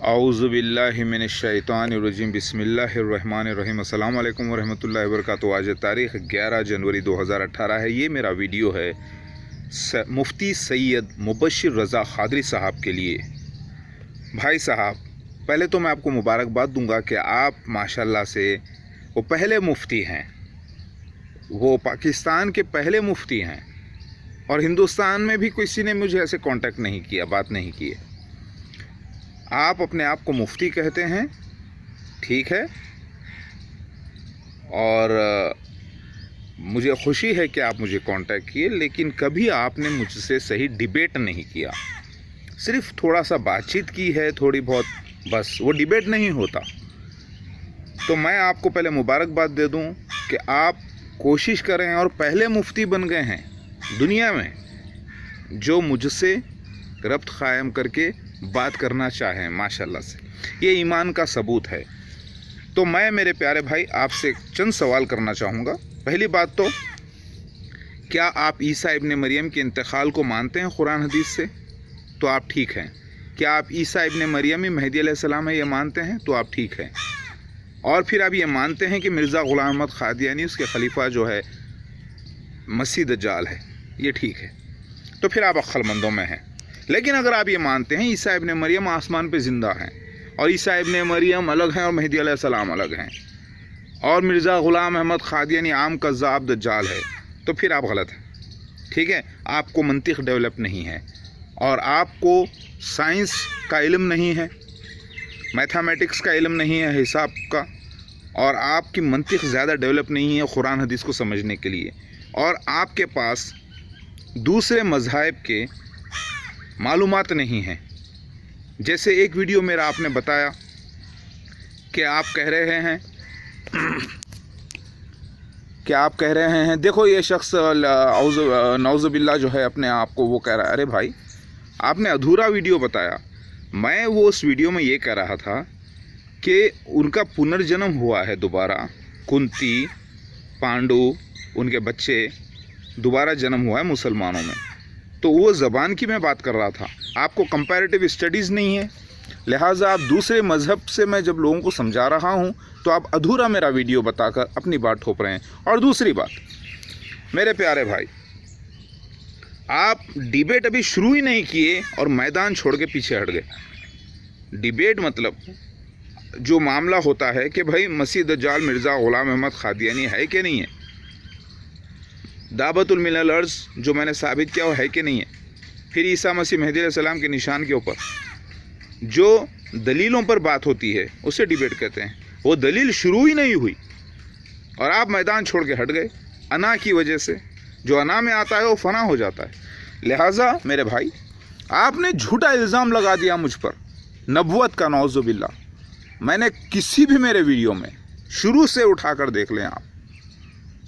औज़ु बिल्लाहि मिनश्शैतानिर्रजीम बिस्मिल्लाहिर्रहमानिर्रहीम। अस्सलामु अलैकुम वरहमतुल्लाहि वबरकातुहू। आज तारीख़ 11 जनवरी 2018 है। ये मेरा वीडियो है मुफ्ती सैयद मुबश्शिर रज़ा क़ादरी साहब के लिए। भाई साहब, पहले तो मैं आपको मुबारकबाद दूंगा कि आप माशाल्लाह से वो पहले मुफ्ती हैं, वो पाकिस्तान के पहले मुफ्ती हैं और हिंदुस्तान में भी किसी ने मुझे ऐसे कांटेक्ट नहीं किया, बात नहीं की है। आप अपने आप को मुफ्ती कहते हैं, ठीक है, और मुझे खुशी है कि आप मुझे कांटेक्ट किए, लेकिन कभी आपने मुझसे सही डिबेट नहीं किया। सिर्फ थोड़ा सा बातचीत की है, थोड़ी बहुत, बस। वो डिबेट नहीं होता। तो मैं आपको पहले मुबारकबाद दे दूं कि आप कोशिश करें और पहले मुफ्ती बन गए हैं दुनिया में जो मुझसे रब्त क़ायम करके बात करना चाहें। माशाल्लाह से ये ईमान का सबूत है। तो मैं मेरे प्यारे भाई आपसे चंद सवाल करना चाहूँगा। पहली बात तो, क्या आप ईसा इब्न मरियम के इंतकाल को मानते हैं कुरान हदीस से? तो आप ठीक हैं। क्या आप ईसा इब्न मरियम ही मेहदी अलैहिस्सलाम है, ये मानते हैं? तो आप ठीक हैं। और फिर आप ये मानते हैं कि मिर्ज़ा ग़ुलाम अहमद क़ादियानी उसके खलीफा जो है मसीह दज्जाल है, ये ठीक है। तो फिर आप अक्लमंदों में हैं। लेकिन अगर आप ये मानते हैं ईसा इब्न मरियम आसमान पे ज़िंदा हैं और ईसा इब्न मरियम अलग हैं और मेहदी अलैहिस्सलाम अलग हैं और मिर्ज़ा ग़ुलाम अहमद क़ादियानी आम कज़्ज़ाब दज्जाल है, तो फिर आप गलत हैं, ठीक है। आपको मंतिक़ डेवलप नहीं है और आपको साइंस का इल्म नहीं है, मैथमेटिक्स का इल्म नहीं है, हिसाब का, और आपकी मंतिक़ ज़्यादा डेवलप नहीं है कुरान हदीस को समझने के लिए, और आपके पास दूसरे मज़ाहिब के मालूमात नहीं हैं। जैसे एक वीडियो मेरा आपने बताया कि आप कह रहे हैं देखो ये शख्स नौज़ुबिल्लाह जो है अपने आप को वो कह रहा है। अरे भाई, आपने अधूरा वीडियो बताया। मैं वो उस वीडियो में ये कह रहा था कि उनका पुनर्जन्म हुआ है दोबारा, कुंती, पांडु, उनके बच्चे दोबारा जन्म हुआ है मुसलमानों में। तो वो ज़बान की मैं बात कर रहा था। आपको कंपैरेटिव स्टडीज़ नहीं है, लिहाजा आप दूसरे मज़हब से मैं जब लोगों को समझा रहा हूँ तो आप अधूरा मेरा वीडियो बताकर अपनी बात ठोक रहे हैं। और दूसरी बात, मेरे प्यारे भाई, आप डिबेट अभी शुरू ही नहीं किए और मैदान छोड़ के पीछे हट गए। डिबेट मतलब जो मामला होता है कि भाई मसीह दज्जाल मिर्ज़ा ग़ुलाम अहमद क़ादियानी है कि नहीं है, दावतुल मिनल अर्ज़ जो मैंने साबित किया वो है कि नहीं है, फिर ईसा मसीह मेहदी अलैहिस्सलाम के निशान के ऊपर जो दलीलों पर बात होती है उसे डिबेट कहते हैं। वो दलील शुरू ही नहीं हुई और आप मैदान छोड़ के हट गए अना की वजह से। जो अना में आता है वो फ़ना हो जाता है। लिहाजा मेरे भाई, आपने झूठा इल्ज़ाम लगा दिया मुझ पर नबुवत का, नौज़ु बिल्लाह। मैंने किसी भी मेरे वीडियो में शुरू से उठा कर देख लें, आप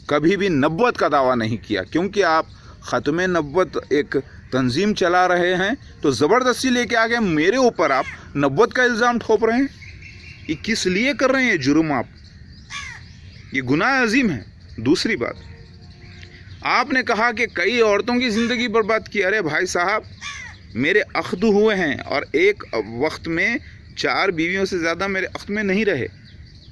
कभी भी नबुवत का दावा नहीं किया, क्योंकि आप ख़त्म नबुवत एक तंजीम चला रहे हैं तो ज़बरदस्ती लेके आ गए मेरे ऊपर आप नबुवत का इल्ज़ाम ठोप रहे हैं। ये किस लिए कर रहे हैं ये जुर्म? आप, ये गुनाह अजीम है। दूसरी बात, आपने कहा कि कई औरतों की ज़िंदगी बर्बाद की। अरे भाई साहब, मेरे अख्द हुए हैं और एक वक्त में 4 बीवियों से ज़्यादा मेरे अख्द में नहीं रहे,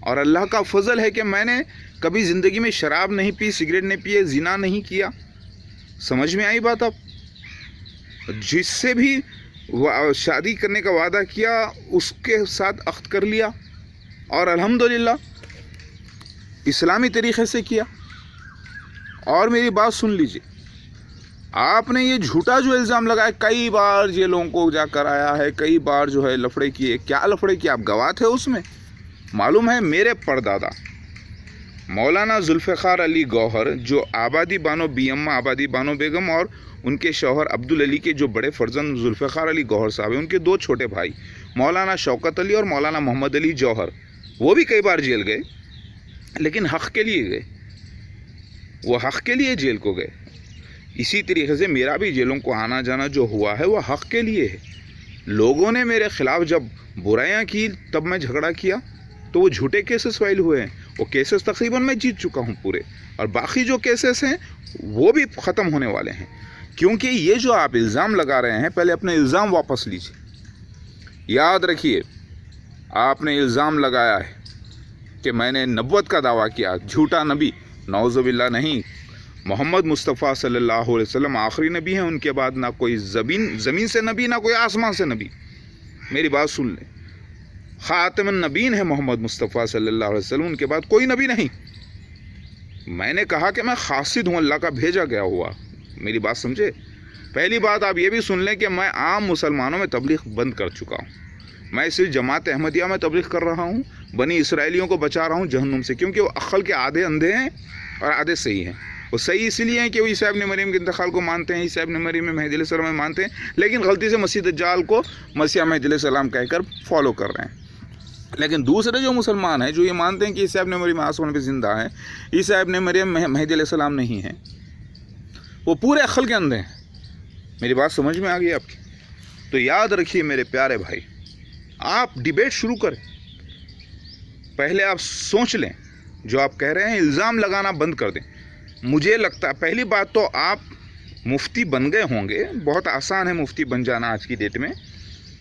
और अल्लाह का फजल है कि मैंने कभी ज़िंदगी में शराब नहीं पी, सिगरेट नहीं पिए, ज़िना नहीं किया। समझ में आई बात? अब जिससे भी शादी करने का वादा किया उसके साथ अख्द कर लिया, और अल्हम्दुलिल्लाह इस्लामी तरीक़े से किया। और मेरी बात सुन लीजिए, आपने ये झूठा जो इल्ज़ाम लगाया, कई बार ये लोगों को जाकर आया है, कई बार जो है लफड़े किए। क्या लफड़े किए? आप गवाह थे उसमें। मालूम है, मेरे परदादा मौलाना जुल्फ़िकार अली गौहर, जो आबादी बानो बीअम्मा आबादी बानो बेगम और उनके शौहर अब्दुल अली के जो बड़े फर्जंद जुल्फ़िकार अली गौहर साहब हैं, उनके 2 छोटे भाई मौलाना शौकत अली और मौलाना मोहम्मद अली जौहर, वो भी कई बार जेल गए, लेकिन हक़ के लिए गए। वो हक़ के लिए जेल को गए। इसी तरीके से मेरा भी जेलों को आना जाना जो हुआ है वो हक़ के लिए है। लोगों ने मेरे ख़िलाफ़ जब बुराइयां की तब मैं झगड़ा किया, तो वो झूठे केसेस फाइल हुए हैं। वो केसेस तकरीबन मैं जीत चुका हूँ पूरे, और बाकी जो केसेस हैं वो भी ख़त्म होने वाले हैं। क्योंकि ये जो आप इल्ज़ाम लगा रहे हैं, पहले अपने इल्ज़ाम वापस लीजिए। याद रखिए, آپ نے الزام لگایا ہے کہ میں نے نبوت کا دعویٰ کیا، جھوٹا نبی، نعوذ باللہ نہیں۔ محمد مصطفیٰ صلی اللہ علیہ وسلم آخری نبی ہیں، ان کے بعد نہ کوئی زمین سے نبی، نہ کوئی آسمان سے نبی۔ میری بات سن لیں، خاتم النبیین ہے محمد مصطفیٰ صلی اللہ علیہ وسلم، ان کے بعد کوئی نبی نہیں۔ میں نے کہا کہ میں قاصد ہوں، اللہ کا بھیجا گیا ہوا۔ میری بات سمجھے؟ پہلی بات آپ یہ بھی سن لیں کہ میں عام مسلمانوں میں تبلیغ بند کر چکا ہوں۔ میں صرف جماعت احمدیہ میں تبلیغ کر رہا ہوں، بنی اسرائیلیوں کو بچا رہا ہوں جہنم سے، کیونکہ وہ عقل کے آدھے اندھے ہیں اور آدھے صحیح ہیں۔ وہ صحیح اس لیے ہیں کہ وہ عیسیٰ ابن مریم کے انتقال کو مانتے ہیں، عیسیٰ ابن مریم میں مہدی علیہ السلام میں مانتے ہیں، لیکن غلطی سے مسیح دجال کو مسیح مہدی علیہ السلام کہہ کر فالو کر رہے ہیں۔ لیکن دوسرے جو مسلمان ہیں جو یہ مانتے ہیں کہ عیسیٰ ابن مریم آسمان پہ زندہ ہے، عیسیٰ ابن مریم مہدی علیہ السلام نہیں ہیں، وہ پورے عقل کے اندھے ہیں۔ میری بات سمجھ میں آ گئی آپ کی؟ تو یاد رکھیے میرے پیارے بھائی، آپ ڈیبیٹ شروع کریں، پہلے آپ سوچ لیں، جو آپ کہہ رہے ہیں الزام لگانا بند کر دیں۔ مجھے لگتا ہے پہلی بات تو آپ مفتی بن گئے ہوں گے، بہت آسان ہے مفتی بن جانا آج کی ڈیٹ میں،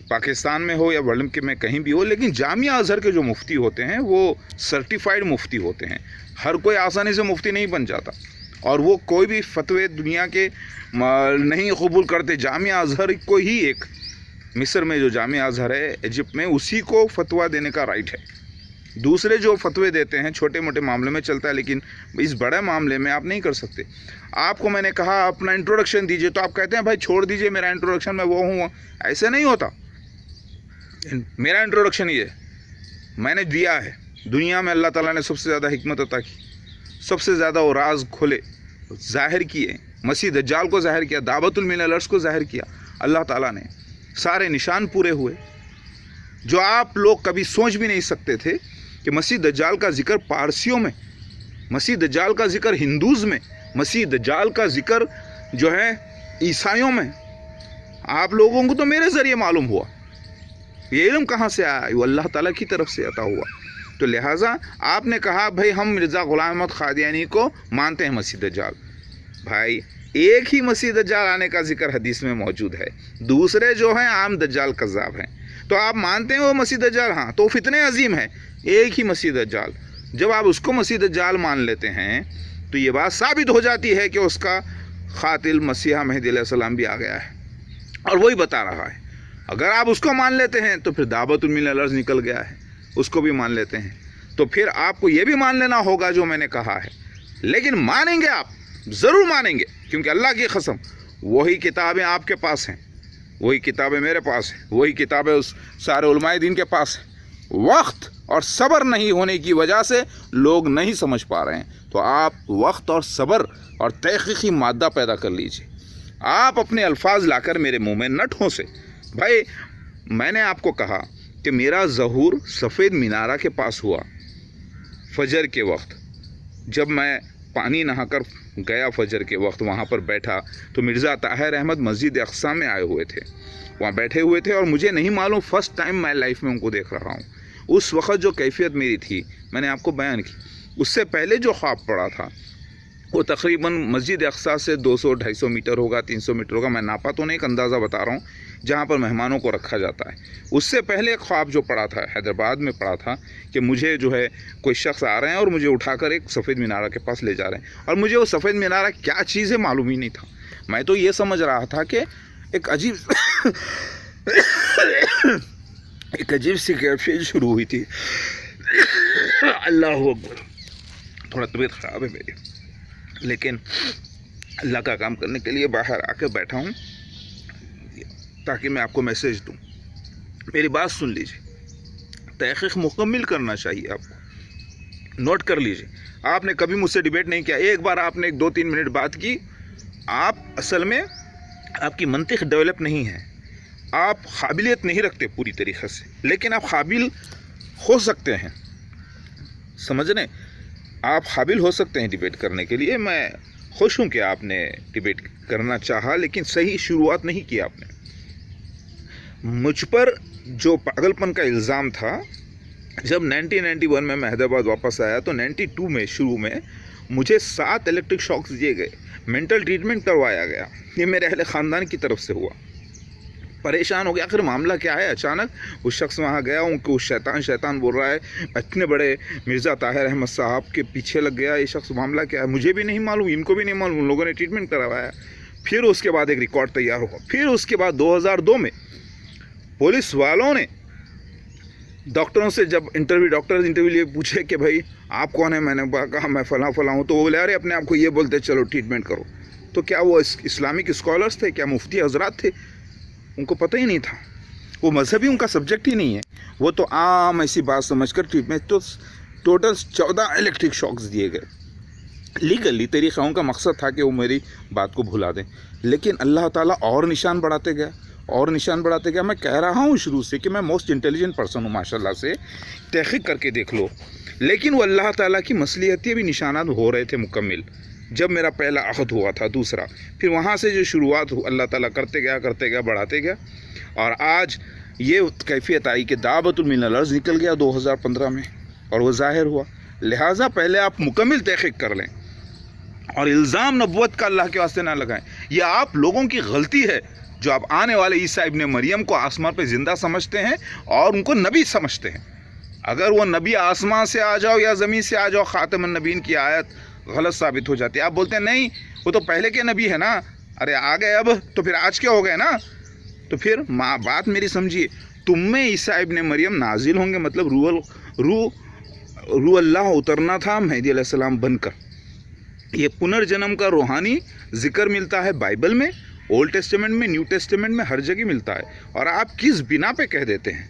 پاکستان میں ہو یا ورلڈ کے میں کہیں بھی ہو، لیکن جامعہ ازہر کے جو مفتی ہوتے ہیں وہ سرٹیفائیڈ مفتی ہوتے ہیں، ہر کوئی آسانی سے مفتی نہیں بن جاتا، اور وہ کوئی بھی فتوے دنیا کے نہیں قبول کرتے۔ جامعہ ازہر کو ہی ایک مصر میں جو جامعہ ازہر ہے ایجپٹ میں، اسی کو فتویٰ دینے کا رائٹ ہے۔ دوسرے جو فتوے دیتے ہیں چھوٹے موٹے معاملے میں چلتا ہے، لیکن اس بڑے معاملے میں آپ نہیں کر سکتے۔ آپ کو میں نے کہا اپنا انٹروڈکشن دیجئے، تو آپ کہتے ہیں بھائی چھوڑ دیجئے میرا انٹروڈکشن، میں وہ ہوں۔ ایسے نہیں ہوتا۔ میرا انٹروڈکشن یہ میں نے دیا ہے، دنیا میں اللہ تعالیٰ نے سب سے زیادہ حکمت عطا کی، سب سے زیادہ وہ راز کھولے، ظاہر کیے، مسیح دجال کو ظاہر کیا، دعوت من الارض کو ظاہر کیا اللہ تعالیٰ نے، سارے نشان پورے ہوئے جو آپ لوگ کبھی سوچ بھی نہیں سکتے تھے کہ مسیح دجال کا ذکر پارسیوں میں، مسیح دجال کا ذکر ہندوز میں، مسیح دجال کا ذکر جو ہے عیسائیوں میں۔ آپ لوگوں کو تو میرے ذریعے معلوم ہوا، یہ علم کہاں سے آیا؟ وہ اللہ تعالیٰ کی طرف سے عطا ہوا۔ تو لہٰذا آپ نے کہا بھائی ہم مرزا غلام احمد قادیانی کو مانتے ہیں مسیح دجال۔ بھائی ایک ہی مسیح دجال آنے کا ذکر حدیث میں موجود ہے، دوسرے جو ہیں عام دجال کذاب ہیں۔ تو آپ مانتے ہیں وہ مسیح دجال، ہاں تو فتنے عظیم ہے، ایک ہی مسیح دجال۔ جب آپ اس کو مسیح دجال مان لیتے ہیں تو یہ بات ثابت ہو جاتی ہے کہ اس کا قاتل مسیح مہدی علیہ السلام بھی آ گیا ہے اور وہی بتا رہا ہے۔ اگر آپ اس کو مان لیتے ہیں تو پھر دعوت من الارض نکل گیا ہے، اس کو بھی مان لیتے ہیں، تو پھر آپ کو یہ بھی مان لینا ہوگا جو میں نے کہا ہے۔ لیکن مانیں گے آپ، ضرور مانیں گے، کیونکہ اللہ کی قسم وہی کتابیں آپ کے پاس ہیں، وہی کتابیں میرے پاس ہیں، وہی کتابیں اس سارے علماء دین کے پاس ہیں۔ وقت اور صبر نہیں ہونے کی وجہ سے لوگ نہیں سمجھ پا رہے ہیں، تو آپ وقت اور صبر اور تحقیقی مادہ پیدا کر لیجئے۔ آپ اپنے الفاظ لا کر میرے منہ میں نہ ٹھونسے۔ بھائی میں نے آپ کو کہا کہ میرا ظہور سفید مینارہ کے پاس ہوا فجر کے وقت، جب میں پانی نہا کر گیا فجر کے وقت وہاں پر بیٹھا تو مرزا طاہر احمد مسجد اقصیٰ میں آئے ہوئے تھے، وہاں بیٹھے ہوئے تھے، اور مجھے نہیں معلوم، فرسٹ ٹائم میں لائف میں ان کو دیکھ رہا ہوں۔ اس وقت جو کیفیت میری تھی میں نے آپ کو بیان کی۔ اس سے پہلے جو خواب پڑا تھا وہ تقریباً مسجد اقصیٰ سے 200-250 میٹر ہوگا، 300 میٹر ہوگا، میں ناپا تو نہیں، ایک اندازہ بتا رہا ہوں، جہاں پر مہمانوں کو رکھا جاتا ہے۔ اس سے پہلے ایک خواب جو پڑا تھا حیدرآباد میں پڑا تھا کہ مجھے جو ہے کوئی شخص آ رہے ہیں اور مجھے اٹھا کر ایک سفید مینارہ کے پاس لے جا رہے ہیں، اور مجھے وہ سفید مینارہ کیا چیز ہے معلوم ہی نہیں تھا۔ میں تو یہ سمجھ رہا تھا کہ ایک عجیب سی کیفیت شروع ہوئی تھی۔ اللہ اکبر، تھوڑا طبیعت خراب ہے میری، لیکن اللہ کا کام کرنے کے لیے باہر آ کے بیٹھا ہوں تاکہ میں آپ کو میسیج دوں۔ میری بات سن لیجیے، تحقیق مکمل کرنا چاہیے آپ کو، نوٹ کر لیجیے۔ آپ نے کبھی مجھ سے ڈیبیٹ نہیں کیا، ایک بار آپ نے 2-3 منٹ بات کی، آپ اصل میں آپ کی منطق ڈیولپ نہیں ہے، آپ قابلیت نہیں رکھتے پوری طریقے سے، لیکن آپ قابل ہو سکتے ہیں، سمجھ رہے ہیں؟ آپ قابل ہو سکتے ہیں ڈیبیٹ کرنے کے لیے۔ میں خوش ہوں کہ آپ نے ڈیبیٹ کرنا چاہا، لیکن صحیح شروعات نہیں کی آپ نے۔ مجھ پر جو پاگل پن کا الزام تھا، جب 1991 میں حیدرآباد واپس آیا تو 92 میں شروع میں مجھے 7 الیکٹرک شاکس دیے گئے، مینٹل ٹریٹمنٹ کروایا گیا، یہ میرے اہل خاندان کی طرف سے ہوا۔ परेशान हो गया, आखिर मामला क्या है। अचानक उस शख्स वहाँ गया, उनको शैतान बोल रहा है, इतने बड़े मिर्ज़ा ताहिर अहमद साहब के पीछे लग गया ये शख्स, मामला क्या है मुझे भी नहीं मालूम, इनको भी नहीं मालूम, उन लोगों ने ट्रीटमेंट करवाया। फिर उसके बाद एक रिकॉर्ड तैयार हुआ। फिर उसके बाद 2002 में पुलिस वालों ने डॉक्टरों से जब डॉक्टर इंटरव्यू लिए, पूछे कि भाई आप कौन है, मैंने कहा मैं फ़लाँ हूँ, तो वो बोले अरे अपने आप को ये बोलते चलो ट्रीटमेंट करो। तो क्या वो इस्लामिक स्कॉलर्स थे, क्या मुफ्ती हजरात थे? उनको पता ही नहीं था, वो मजहबी उनका सब्जेक्ट ही नहीं है। वो तो आम ऐसी बात समझकर ट्रीटमेंट, तो टोटल 14 इलेक्ट्रिक शॉक्स दिए गए। लीगली तरीक़ा उनका मकसद था कि वो मेरी बात को भुला दें, लेकिन अल्लाह ताला और निशान बढ़ाते गया और निशान बढ़ाते गया। मैं कह रहा हूँ शुरू से कि मैं मोस्ट इंटेलिजेंट पर्सन हूँ माशाल्लाह से, तहक़ीक़ करके देख लो। लेकिन वो अल्लाह ताला की मसलियत भी निशानात हो रहे थे मुकम्मिल। जब मेरा पहला अहद हुआ था, दूसरा, फिर वहाँ से जो शुरुआत अल्लाह ताला करते गया बढ़ाते गया, और आज ये कैफियत आई कि दावतुल मिनल अर्ज़ निकल गया 2015 में, और वो ज़ाहिर हुआ। लिहाजा पहले आप मुकम्मिल तहक़ीक़ कर लें और इल्ज़ाम नबुव्वत का अल्लाह के वास्ते ना लगाएं। ये आप लोगों की गलती है जो आप आने वाले ईसा इब्न मरियम को आसमान पे ज़िंदा समझते हैं और उनको नबी समझते हैं। अगर वो नबी आसमान से आ जाओ या ज़मीन से आ जाओ, ख़ातमुन नबीन की आयत गलत साबित हो जाती है। आप बोलते हैं नहीं वो तो पहले के नबी है ना, अरे आ गए अब तो फिर आज क्या हो गए ना। तो फिर बात मेरी समझिए, तुम में ईसा इब्न मरियम नाजिल होंगे, मतलब रूह अल्लाह उतरना था मेहदी अलैहिस्सलाम बनकर। ये पुनर्जन्म का रूहानी जिक्र मिलता है बाइबल में, ओल्ड टेस्टामेंट में, न्यू टेस्टामेंट में, हर जगह मिलता है। और आप किस बिना पे कह देते हैं?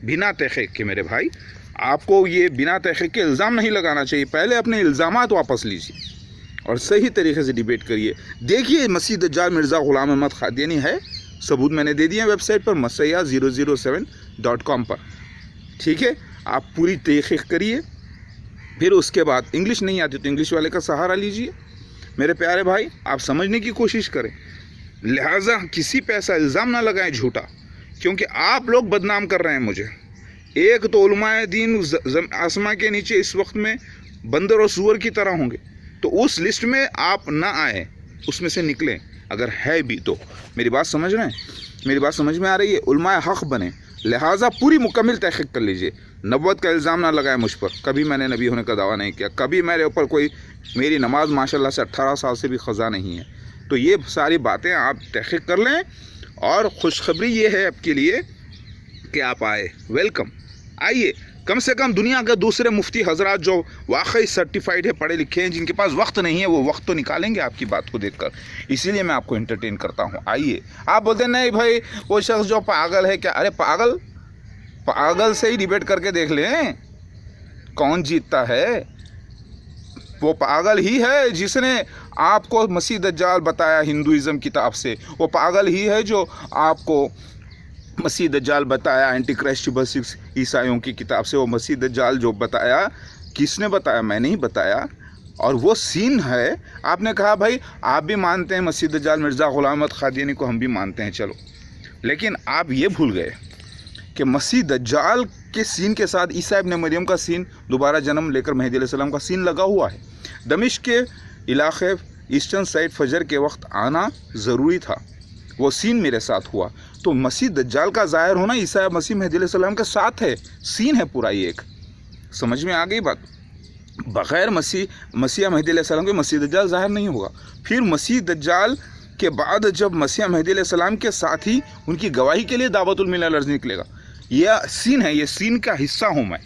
बिना तहक़ीक़ के। मेरे भाई, आपको ये बिना तहक़ीक़ के इल्ज़ाम नहीं लगाना चाहिए। पहले अपने इल्ज़ामात वापस लीजिए और सही तरीके से डिबेट करिए। देखिए मसीह दज्जाल मिर्ज़ा ग़ुलाम अहमद क़ादियानी है, सबूत मैंने दे दिए वेबसाइट पर masayya007.com पर, ठीक है। आप पूरी तहक़ीक़ करिए, फिर उसके बाद इंग्लिश नहीं आती तो इंग्लिश वाले का सहारा लीजिए। मेरे प्यारे भाई, आप समझने की कोशिश करें। लिहाजा किसी पे ऐसा इल्ज़ाम ना लगाएं झूठा, क्योंकि आप लोग बदनाम कर रहे हैं मुझे। एक तो उलमाए दीन आसमां के नीचे इस वक्त में बंदर और सूअर की तरह होंगे, तो उस लिस्ट में आप ना आए, उसमें से निकलें अगर है भी तो। मेरी बात समझ रहे हैं? मेरी बात समझ में आ रही है? उलमाए हक़ बने, लिहाजा पूरी मुकम्मिल तहक़ीक़ कर लीजिए। नबुव्वत का इल्ज़ाम ना लगाए मुझ पर, कभी मैंने नबी होने का दावा नहीं किया, कभी मेरे ऊपर कोई, मेरी नमाज माशाल्लाह से 18 साल से भी ख़ज़ा नहीं है। तो ये सारी बातें आप तहक़ीक़ कर लें, और खुशखबरी ये है आपके लिए कि आप आए, वेलकम, आइए। कम से कम दुनिया के दूसरे मुफ्ती हजरात जो वाकई सर्टिफाइड है, पढ़े लिखे हैं, जिनके पास वक्त नहीं है, वो वक्त तो निकालेंगे आपकी बात को देखकर। इसीलिए मैं आपको एंटरटेन करता हूँ, आइए। आप बोलते हैं नहीं भाई वो शख्स जो पागल है क्या? अरे पागल से ही डिबेट करके देख लें कौन जीतता है। वो पागल ही है जिसने आपको मसीह दज्जाल बताया हिंदुइज़्म किताब से, वो पागल ही है जो आपको मसीह दज्जाल बताया एंटी क्राइस्ट 6 ईसाइयों की किताब से। वो मसीह दज्जाल जो बताया, किसने बताया? मैं नहीं बताया। और वो सीन है, आपने कहा भाई आप भी मानते हैं मसीह दज्जाल मिर्ज़ा ग़ुलाम अहमद क़ादियानी को, हम भी मानते हैं, चलो। लेकिन आप ये भूल गए कि मसीह दज्जाल के सीन के साथ ईसा इब्न मरियम का सीन, दोबारा जन्म लेकर मेहदी अलैहिस्सलाम का सीन लगा हुआ है। दमिश्क के इलाके ईस्टर्न साइड फजर के वक्त आना ज़रूरी था, वो सीन मेरे साथ हुआ। तो मसीह दज्जाल का ज़ाहिर होना ईसा मसीह मेहदी अलैहिस्सलाम के साथ है, सीन है पूरा ये एक। समझ में आ गई बात? बग़ैर मसीह मेहदी अलैहिस्सलाम के मसीह दज्जाल ज़ाहिर नहीं होगा। फिर मसीह दज्जाल के बाद जब मसीह मेहदी अलैहिस्सलाम के साथ ही उनकी गवाही के लिए दावतुल मिनल अर्ज़ निकलेगा। यह सीन है, ये सीन का हिस्सा हूँ मैं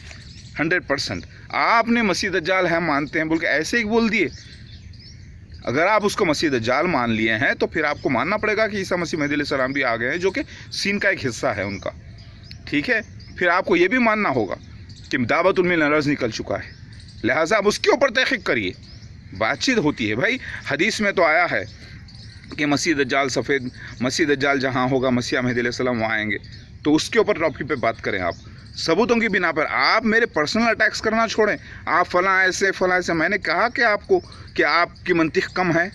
100%। आपने मसीह दज्जाल है मानते हैं बोल के ऐसे ही बोल दिए। अगर आप उसको मसीह दज्जाल मान लिए हैं तो फिर आपको मानना पड़ेगा कि ईसा मसीह मेहदी अलैहिस्सलाम भी आ गए हैं, जो कि सीन का एक हिस्सा है उनका, ठीक है। फिर आपको ये भी मानना होगा कि दावतुल मिनल अर्ज़ निकल चुका है, लिहाजा आप उसके ऊपर तहक़ीक़ करिए। बातचीत होती है भाई। हदीस में तो आया है कि मसीह दज्जाल जहाँ होगा मसीह मेहदी अलैहिस्सलाम वहाँ आएंगे, तो उसके ऊपर टॉपिक पे बात करें आप, सबूतों की बिना पर। आप मेरे पर्सनल अटैक्स करना छोड़ें, आप फ़लाँ ऐसे फ़लाँ ऐसे। मैंने कहा कि आपको कि आपकी मंतिक़ कम है,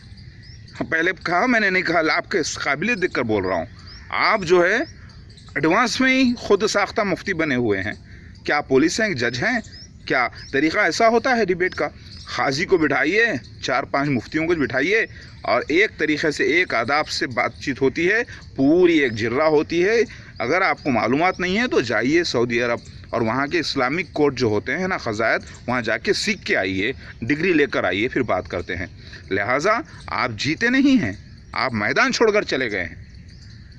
पहले कहा, मैंने नहीं कहा, आपके काबिलियत देख कर बोल रहा हूँ। आप जो है एडवांस में ही खुद साख्ता मुफ्ती बने हुए हैं। क्या आप पुलिस हैं, जज हैं, کیا طریقہ ایسا ہوتا ہے ڈیبیٹ کا؟ قاضی کو بٹھائیے، 4-5 مفتیوں کو بٹھائیے اور ایک طریقے سے ایک آداب سے بات چیت ہوتی ہے، پوری ایک جرہ ہوتی ہے۔ اگر آپ کو معلومات نہیں ہے تو جائیے سعودی عرب اور وہاں کے اسلامک کورٹ جو ہوتے ہیں نا، قضائیت، وہاں جا کے سیکھ کے آئیے، ڈگری لے کر آئیے، پھر بات کرتے ہیں۔ لہٰذا آپ جیتے نہیں ہیں، آپ میدان چھوڑ کر چلے گئے ہیں۔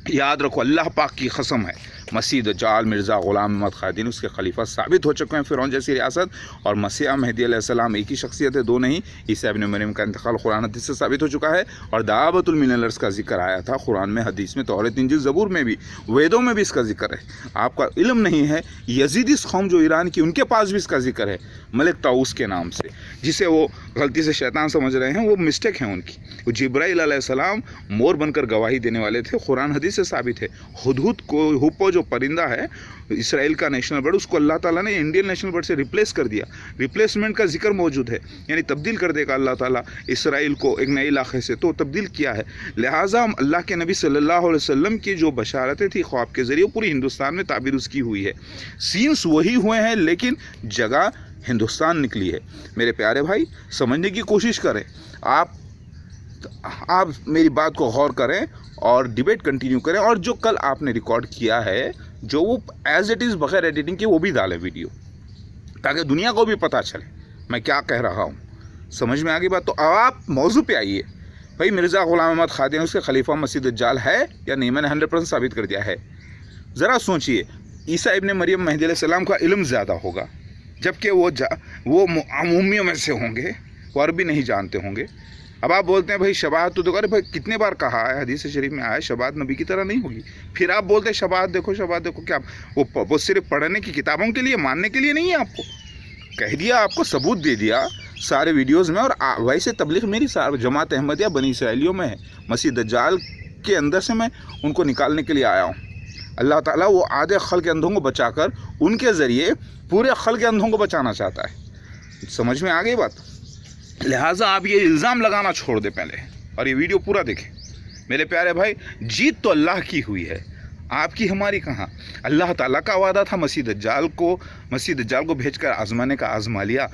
یاد رکھو، اللہ پاک کی قسم ہے، مسیح دجال مرزا غلام احمد قادیانی اس کے خلیفہ ثابت ہو چکے ہیں، فرعون جیسی ریاست، اور مسیح مہدی علیہ السلام ایک ہی شخصیت ہے، دو نہیں۔ عیسیٰ ابن مریم کا انتقال قرآن حدیث سے ثابت ہو چکا ہے، اور دعوت المنلرز کا ذکر آیا تھا قرآن میں، حدیث میں، تورات انجیل زبور میں بھی، ویدوں میں بھی اس کا ذکر ہے۔ آپ کا علم نہیں ہے، یزیدی قوم جو ایران کی، ان کے پاس بھی اس کا ذکر ہے، ملک طاؤس کے نام سے، جسے وہ غلطی سے شیطان سمجھ رہے ہیں، وہ مسٹیک ہیں ان کی۔ وہ جبرائیل علیہ السلام مور بن کر گواہی دینے والے تھے، قرآن حدیث سے ثابت ہے۔ ہدہد کو، ہپو جو پرندہ ہے اسرائیل کا نیشنل برڈ، اس کو اللہ تعالیٰ نے انڈین نیشنل برڈ سے ریپلیس کر دیا۔ ریپلیسمنٹ کا ذکر موجود ہے، یعنی تبدیل کر دے گا اللہ تعالیٰ اسرائیل کو ایک نئے علاقے سے، تو تبدیل کیا ہے۔ لہٰذا اللہ کے نبی صلی اللہ علیہ وسلم کی جو بشارتیں تھیں خواب کے ذریعے، پوری ہندوستان میں تعبیر اس کی ہوئی ہے۔ سینس وہی ہوئے ہیں لیکن جگہ ہندوستان نکلی ہے۔ میرے پیارے بھائی، سمجھنے کی کوشش کریں، آپ میری بات کو غور کریں اور ڈیبیٹ کنٹینیو کریں، اور جو کل آپ نے ریکارڈ کیا ہے، جو وہ ایز اٹ از بغیر ایڈیٹنگ کے، وہ بھی ڈالیں ویڈیو، تاکہ دنیا کو بھی پتہ چلے میں کیا کہہ رہا ہوں۔ سمجھ میں آ گئی بات؟ تو اب آپ موضوع پہ آئیے۔ بھائی مرزا غلام احمد قادیانی اس کے خلیفہ مسیح دجال ہے یا نہیں؟ میں نے 100% ثابت کر دیا ہے۔ ذرا سوچئے، عیسیٰ ابن مریم مہدی علیہ السلام کا علم زیادہ ہوگا، جبکہ وہ عمومیوں میں سے ہوں گے، وہ عربی نہیں جانتے ہوں گے۔ اب آپ بولتے ہیں بھائی شباہت تو دیکھو، ارے بھائی کتنے بار کہا ہے، حدیث شریف میں آیا ہے شباہت نبی کی طرح نہیں ہوگی۔ پھر آپ بولتے ہیں شباہت دیکھو، شباہت دیکھو، کیا وہ صرف پڑھنے کی کتابوں کے لیے، ماننے کے لیے نہیں ہے؟ آپ کو کہہ دیا، آپ کو ثبوت دے دیا سارے ویڈیوز میں۔ اور ویسے تبلیغ میری جماعت احمدیہ بنی اسرائیلیوں میں ہے، مسیح دجال کے اندر سے میں ان کو نکالنے کے لیے آیا ہوں۔ اللہ تعالیٰ وہ آدھے خلق اندھوں کو بچا کر ان کے ذریعے پورے خلق اندھوں کو بچانا چاہتا ہے۔ سمجھ میں آ گئی بات؟ لہٰذا آپ یہ الزام لگانا چھوڑ دیں پہلے، اور یہ ویڈیو پورا دیکھیں۔ میرے پیارے بھائی، جیت تو اللہ کی ہوئی ہے، آپ کی ہماری کہاں؟ اللہ تعالیٰ کا وعدہ تھا مسیح دجال کو بھیج کر آزمانے کا، آزما لیا۔